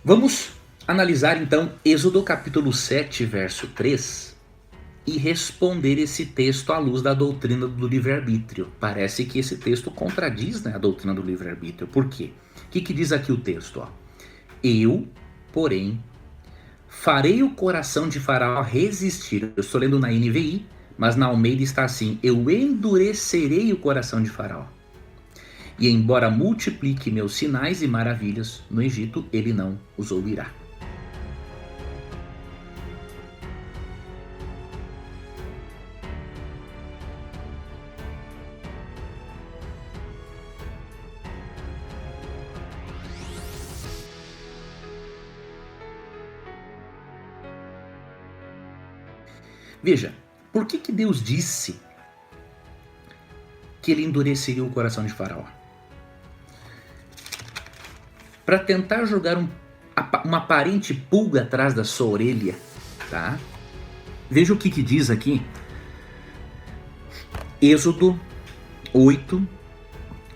Vamos analisar então Êxodo capítulo 7, verso 3 e responder esse texto à luz da doutrina do livre-arbítrio. Parece que esse texto contradiz, né, a doutrina do livre-arbítrio. Por quê? O que diz aqui o texto? Ó? Eu, porém, farei o coração de Faraó resistir. Eu estou lendo na NVI, mas na Almeida está assim: eu endurecerei o coração de Faraó. E embora multiplique meus sinais e maravilhas no Egito, ele não os ouvirá. Veja, por que Deus disse que ele endureceria o coração de Faraó? Para tentar jogar uma aparente pulga atrás da sua orelha, tá? Veja o que diz aqui. Êxodo 8,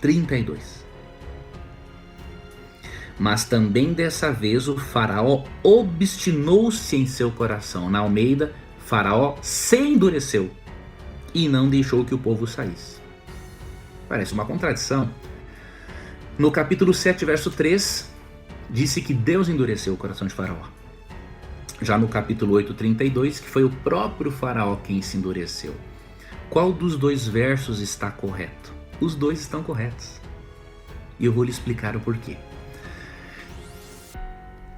32. Mas também dessa vez o Faraó obstinou-se em seu coração. Na Almeida, Faraó se endureceu e não deixou que o povo saísse. Parece uma contradição. No capítulo 7, verso 3, disse que Deus endureceu o coração de Faraó. Já no capítulo 8, 32, que foi o próprio Faraó quem se endureceu. Qual dos dois versos está correto? Os dois estão corretos. E eu vou lhe explicar o porquê.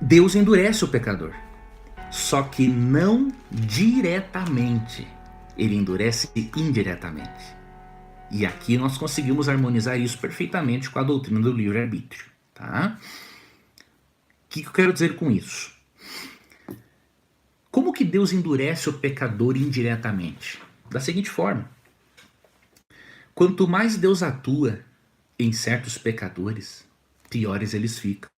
Deus endurece o pecador, só que não diretamente. Ele endurece indiretamente. E aqui nós conseguimos harmonizar isso perfeitamente com a doutrina do livre-arbítrio. Tá? O que eu quero dizer com isso? Como que Deus endurece o pecador indiretamente? Da seguinte forma: quanto mais Deus atua em certos pecadores, piores eles ficam.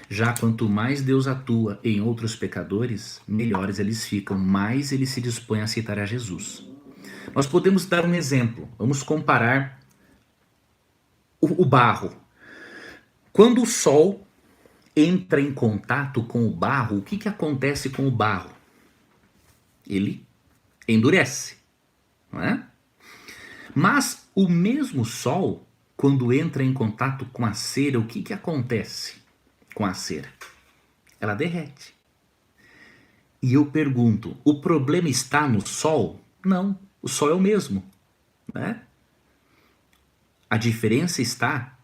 Já quanto mais Deus atua em outros pecadores, melhores eles ficam, mais ele se dispõe a aceitar a Jesus. Nós podemos dar um exemplo. Vamos comparar o barro. Quando o sol entra em contato com o barro, o que acontece com o barro? Ele endurece, não é? Mas o mesmo sol, quando entra em contato com a cera, o que acontece com a cera? Ela derrete. E eu pergunto, o problema está no sol? Não, o sol é o mesmo, né? A diferença está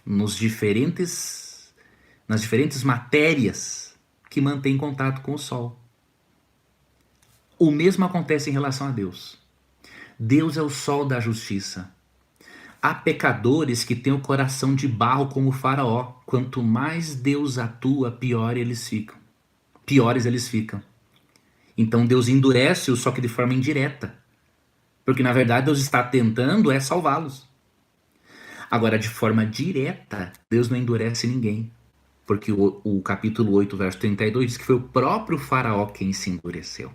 nas diferentes matérias que mantêm contato com o sol. O mesmo acontece em relação a Deus. Deus é o sol da justiça. Há pecadores que têm o coração de barro como o Faraó. Quanto mais Deus atua, piores eles ficam. Então Deus endurece-os, só que de forma indireta. Porque na verdade Deus está tentando salvá-los. Agora, de forma direta, Deus não endurece ninguém. Porque o capítulo 8, verso 32 diz que foi o próprio Faraó quem se endureceu.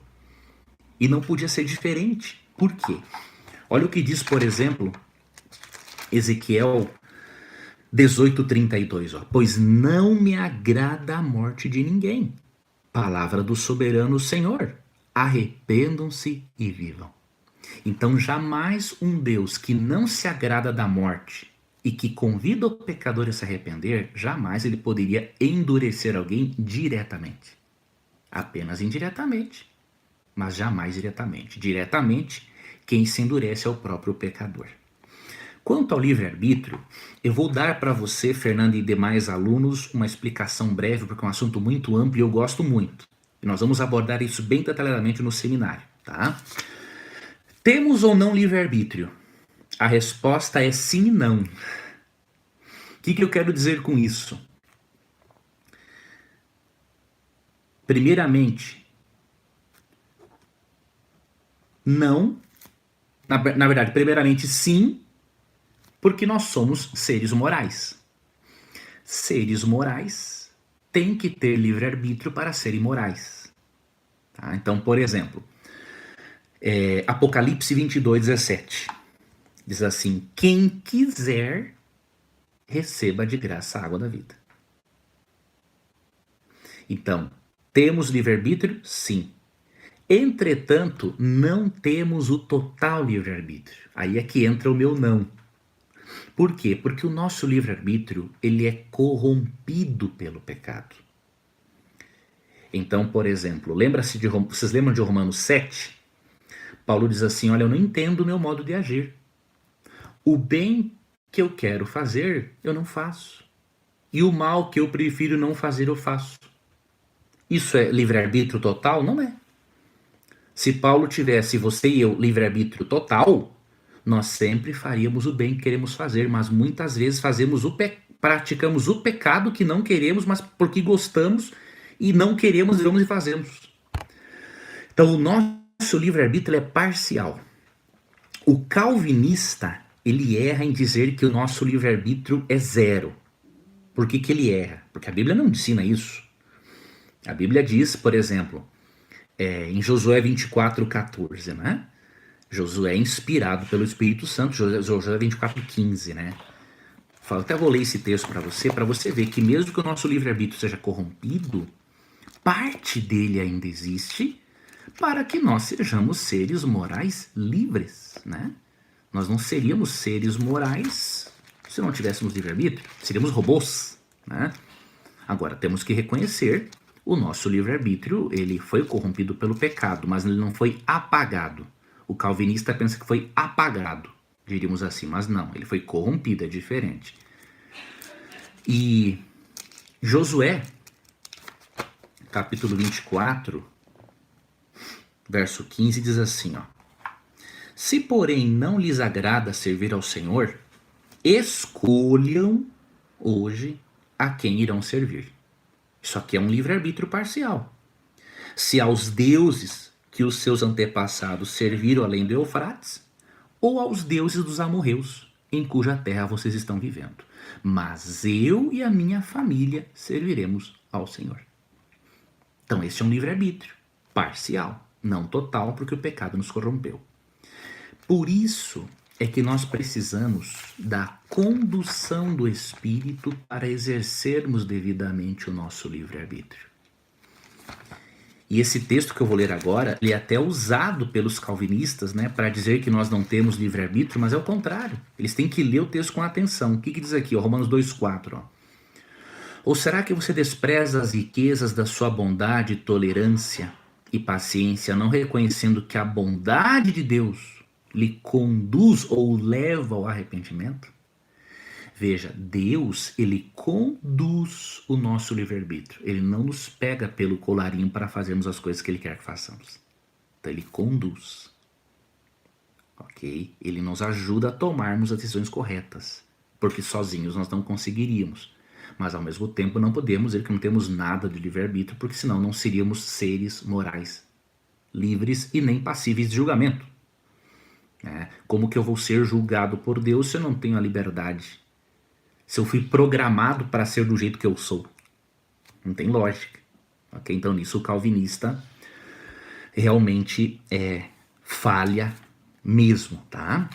E não podia ser diferente. Por quê? Olha o que diz, por exemplo, Ezequiel 18:32, ó. Pois não me agrada a morte de ninguém. Palavra do soberano Senhor. Arrependam-se e vivam. Então jamais um Deus que não se agrada da morte e que convida o pecador a se arrepender, jamais ele poderia endurecer alguém diretamente. Apenas indiretamente, mas jamais diretamente. Diretamente, quem se endurece é o próprio pecador. Quanto ao livre-arbítrio, eu vou dar para você, Fernando e demais alunos, uma explicação breve, porque é um assunto muito amplo e eu gosto muito. E nós vamos abordar isso bem detalhadamente no seminário, tá? Temos ou não livre-arbítrio? A resposta é sim e não. O que eu quero dizer com isso? Primeiramente, não. Na verdade, primeiramente sim, porque nós somos seres morais. Seres morais têm que ter livre-arbítrio para serem morais. Tá? Então, por exemplo, Apocalipse 22:17 diz assim: quem quiser, receba de graça a água da vida. Então, temos livre-arbítrio? Sim. Entretanto, não temos o total livre-arbítrio. Aí é que entra o meu não. Por quê? Porque o nosso livre-arbítrio, ele é corrompido pelo pecado. Então, por exemplo, vocês lembram de Romanos 7? Paulo diz assim, olha, eu não entendo o meu modo de agir. O bem que eu quero fazer, eu não faço. E o mal que eu prefiro não fazer, eu faço. Isso é livre-arbítrio total? Não é. Se Paulo tivesse, você e eu, livre-arbítrio total, nós sempre faríamos o bem que queremos fazer, mas muitas vezes praticamos o pecado que não queremos, mas porque gostamos e não queremos, vamos e fazemos. Então o nosso livre-arbítrio é parcial. O calvinista, ele erra em dizer que o nosso livre-arbítrio é zero. Por que que ele erra? Porque a Bíblia não ensina isso. A Bíblia diz, por exemplo, em Josué 24:14, né? Josué é inspirado pelo Espírito Santo, Josué 24:15, né? Até vou ler esse texto para você ver que mesmo que o nosso livre-arbítrio seja corrompido, parte dele ainda existe para que nós sejamos seres morais livres, né? Nós não seríamos seres morais se não tivéssemos livre-arbítrio, seríamos robôs, né? Agora, temos que reconhecer o nosso livre-arbítrio, ele foi corrompido pelo pecado, mas ele não foi apagado. O calvinista pensa que foi apagado, diríamos assim, mas não, ele foi corrompido, é diferente. E Josué, capítulo 24, verso 15, diz assim, ó: se porém não lhes agrada servir ao Senhor, escolham hoje a quem irão servir. Isso aqui é um livre-arbítrio parcial. Se aos deuses que os seus antepassados serviram além do Eufrates, ou aos deuses dos amorreus, em cuja terra vocês estão vivendo. Mas eu e a minha família serviremos ao Senhor. Então este é um livre-arbítrio parcial, não total, porque o pecado nos corrompeu. Por isso é que nós precisamos da condução do Espírito para exercermos devidamente o nosso livre-arbítrio. E esse texto que eu vou ler agora, ele é até usado pelos calvinistas, né, para dizer que nós não temos livre-arbítrio, mas é o contrário. Eles têm que ler o texto com atenção. O que diz aqui? Ó, Romanos 2:4. Ó. Ou será que você despreza as riquezas da sua bondade, tolerância e paciência, não reconhecendo que a bondade de Deus lhe conduz ou leva ao arrependimento? Veja, Deus, ele conduz o nosso livre-arbítrio. Ele não nos pega pelo colarinho para fazermos as coisas que ele quer que façamos. Então ele conduz. Ok? Ele nos ajuda a tomarmos as decisões corretas. Porque sozinhos nós não conseguiríamos. Mas ao mesmo tempo não podemos dizer que não temos nada de livre-arbítrio, porque senão não seríamos seres morais livres e nem passíveis de julgamento. Como que eu vou ser julgado por Deus se eu não tenho a liberdade? Se eu fui programado para ser do jeito que eu sou? Não tem lógica. Okay? Então nisso o calvinista realmente falha mesmo, tá?